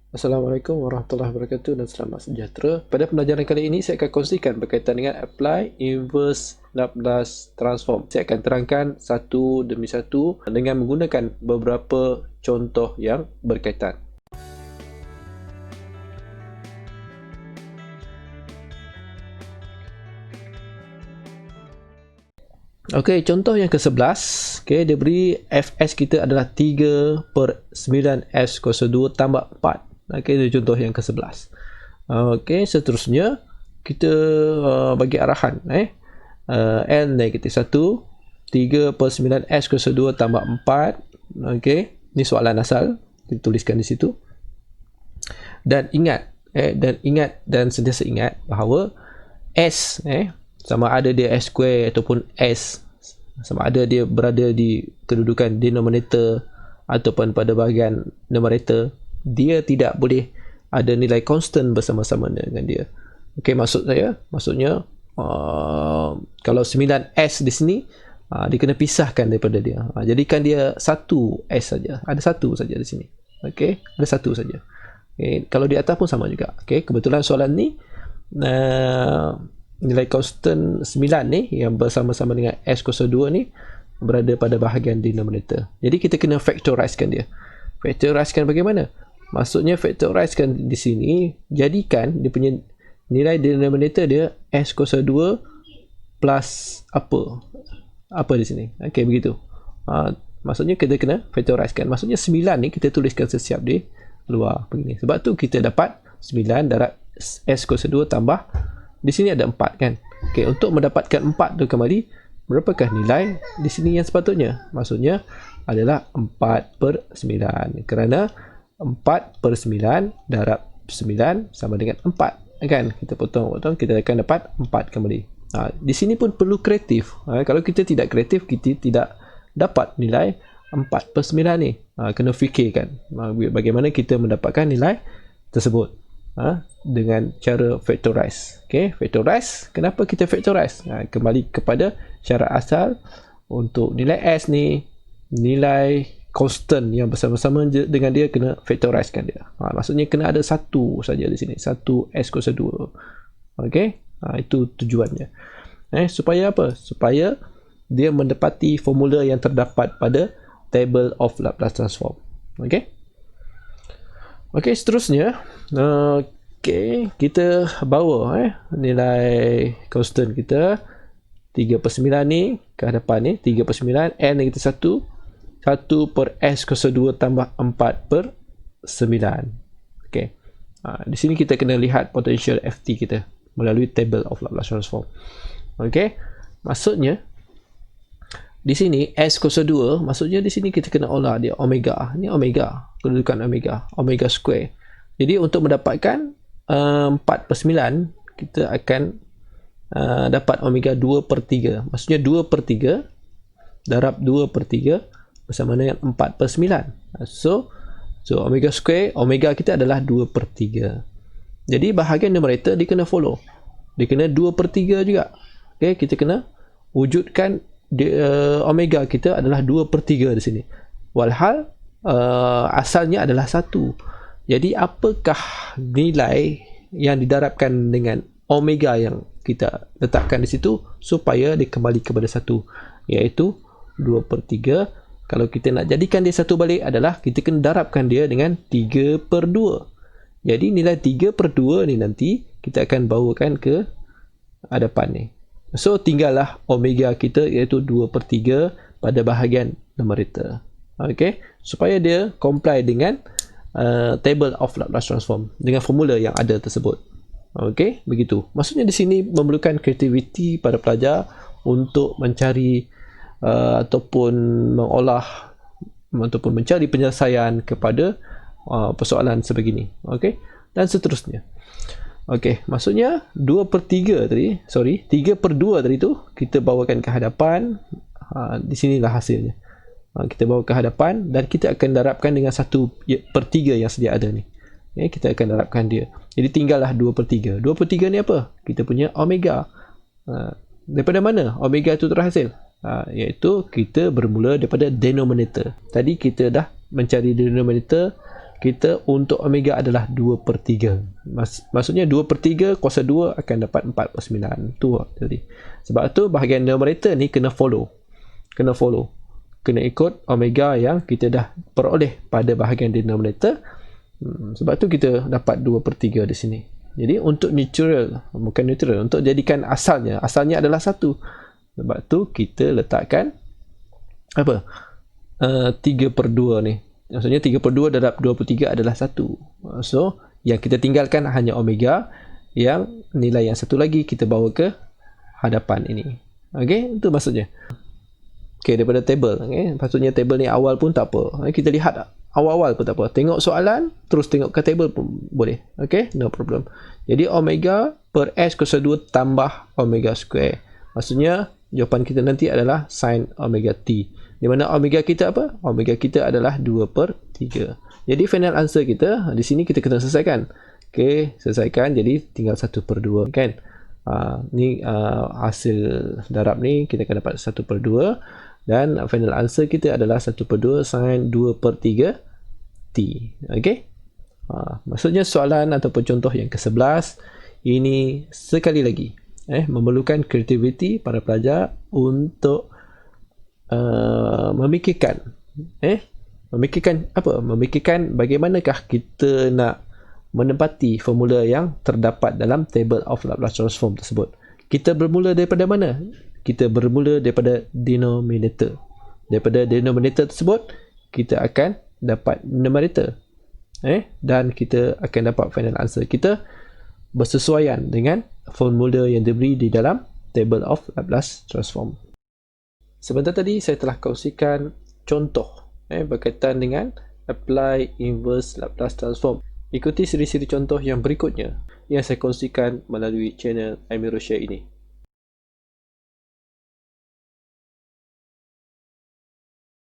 Assalamualaikum warahmatullahi wabarakatuh dan selamat sejahtera. Pada pembelajaran kali ini saya akan kongsikan berkaitan dengan apply inverse Laplace transform. Saya akan terangkan satu demi satu dengan menggunakan beberapa contoh yang berkaitan. Okey, contoh yang ke-11, dia beri fs kita adalah 3 per 9s kuasa 2 tambah 4. Itu contoh yang ke-11. Okey, seterusnya kita bagi arahan. L negatif 1, 3 per 9s kuasa 2 tambah 4. Okey, ini soalan asal. Kita tuliskan di situ. Dan ingat, dan sentiasa ingat bahawa S, sama ada dia S square ataupun S, sama ada dia berada di kedudukan denominator ataupun pada bahagian numerator, dia tidak boleh ada nilai constant bersama-sama dengan dia. Okey, maksudnya kalau 9S di sini, dia kena pisahkan daripada dia. Jadikan dia 1S saja. Ada satu saja di sini. Okey, ada satu saja. Okay. Kalau di atas pun sama juga. Okey, kebetulan soalan ni nilai constant 9 ni yang bersama-sama dengan S kuasa 2 ni berada pada bahagian denominator. Jadi kita kena factorizekan dia. Factorizekan bagaimana? Maksudnya factorizekan di sini, jadikan dia punya nilai denominator dia S kuasa 2 plus apa di sini. Okey, begitu. Maksudnya kita kena factorizekan. Maksudnya 9 ni kita tuliskan sesiap di luar begini. Sebab tu kita dapat 9 darab S kuasa 2 tambah, di sini ada 4 kan. Okey, untuk mendapatkan 4 tu kembali, berapakah nilai di sini yang sepatutnya? Maksudnya adalah 4 per 9. Kerana 4 per 9 darab 9 sama dengan 4. Kan? Kita potong-potong, kita akan dapat 4 kembali. Di sini pun perlu kreatif. Kalau kita tidak kreatif, kita tidak dapat nilai 4 per 9 ni. Kena fikirkan bagaimana kita mendapatkan nilai tersebut. Dengan cara factorize. Okey, factorize. Kenapa kita factorize? Kembali kepada syarat asal untuk nilai S ni, nilai constant yang bersama-sama dengan dia kena factorizekan dia. Maksudnya kena ada satu saja di sini, 1 S kuasa 2. Okey, itu tujuannya. Supaya apa? Supaya dia mendapati formula yang terdapat pada table of Laplace transform. Okey. Okey, seterusnya kita bawa nilai constant kita 3 per 9 ni ke hadapan ni, 3 per 9 N negatif 1 per S kuasa 2 tambah 4 per 9. Okey, di sini kita kena lihat potential FT kita melalui table of Laplace transform. Okey, maksudnya di sini S kuasa 2, maksudnya di sini kita kena olah dia omega. Ni omega, kedudukan omega square. Jadi untuk mendapatkan 4 per 9, kita akan dapat omega 2 per 3. Maksudnya 2 per 3 darab 2 per 3 bersama dengan 4 per 9. So omega square, omega kita adalah 2 per 3. Jadi bahagian numerator dia kena follow. Dia kena 2 per 3 juga. Okay, kita kena wujudkan omega kita adalah 2 per 3 di sini. Walhal asalnya adalah 1. Jadi apakah nilai yang didarabkan dengan omega yang kita letakkan di situ supaya dia kembali kepada 1, iaitu 2 per 3. Kalau kita nak jadikan dia 1 balik adalah kita kena darabkan dia dengan 3 per 2. Jadi nilai 3 per 2 ni nanti kita akan bawakan ke hadapan ni. So tinggallah omega kita iaitu 2 per 3 pada bahagian numerator. Okey, supaya dia comply dengan table of Laplace transform dengan formula yang ada tersebut. Okey, begitu. Maksudnya di sini memerlukan kreativiti pada pelajar untuk mencari ataupun mengolah ataupun mencari penyelesaian kepada persoalan sebegini. Okey, dan seterusnya. Okey, maksudnya 2 per 3 tadi, 3 per 2 tadi tu kita bawakan ke hadapan. Di sinilah hasilnya. Kita bawa ke hadapan dan kita akan darabkan dengan 1 per 3 yang sedia ada ni. Kita akan darabkan dia. Jadi tinggallah 2 per 3. 2 per 3 ni apa? Kita punya omega. Daripada mana omega itu terhasil? Iaitu kita bermula daripada denominator. Tadi kita dah mencari denominator kita untuk omega adalah 2/3. Maksudnya 2/3 kuasa 2 akan dapat 4/9. Tu jadi. Sebab tu bahagian numerator ni kena follow. Kena ikut omega yang kita dah peroleh pada bahagian denominator. Sebab tu kita dapat 2/3 di sini. Jadi untuk untuk jadikan asalnya adalah 1. Sebab tu kita letakkan apa? 3/2 ni. Maksudnya 3/2 darab 2/3 adalah 1. So, yang kita tinggalkan hanya omega, yang nilai yang satu lagi kita bawa ke hadapan ini. Okey, itu maksudnya. Okey, daripada table. Okay. Maksudnya table ni awal pun tak apa. Kita lihat awal-awal pun tak apa. Tengok soalan, terus tengok ke table pun boleh. Okey, no problem. Jadi omega per S kuasa 2 tambah omega square. Maksudnya jawapan kita nanti adalah sin omega T. Di mana omega kita apa? Omega kita adalah 2/3. Jadi final answer kita di sini kita kena selesaikan. Okey, selesaikan. Jadi tinggal 1/2 kan. Ni hasil darab ni kita akan dapat 1/2 dan final answer kita adalah 1/2 sin 2/3 T. Okey. Maksudnya soalan ataupun contoh yang ke-11 ini sekali lagi memerlukan kreativiti para pelajar untuk memikirkan bagaimanakah kita nak menempati formula yang terdapat dalam table of Laplace transform tersebut. Kita bermula daripada mana? Kita bermula daripada denominator. Daripada denominator tersebut kita akan dapat numerator. Dan kita akan dapat final answer kita bersesuaian dengan formula yang diberi di dalam table of Laplace transform. Sebentar tadi saya telah kongsikan contoh berkaitan dengan apply inverse Laplace transform. Ikuti siri-siri contoh yang berikutnya yang saya kongsikan melalui channel Amir Roshia ini.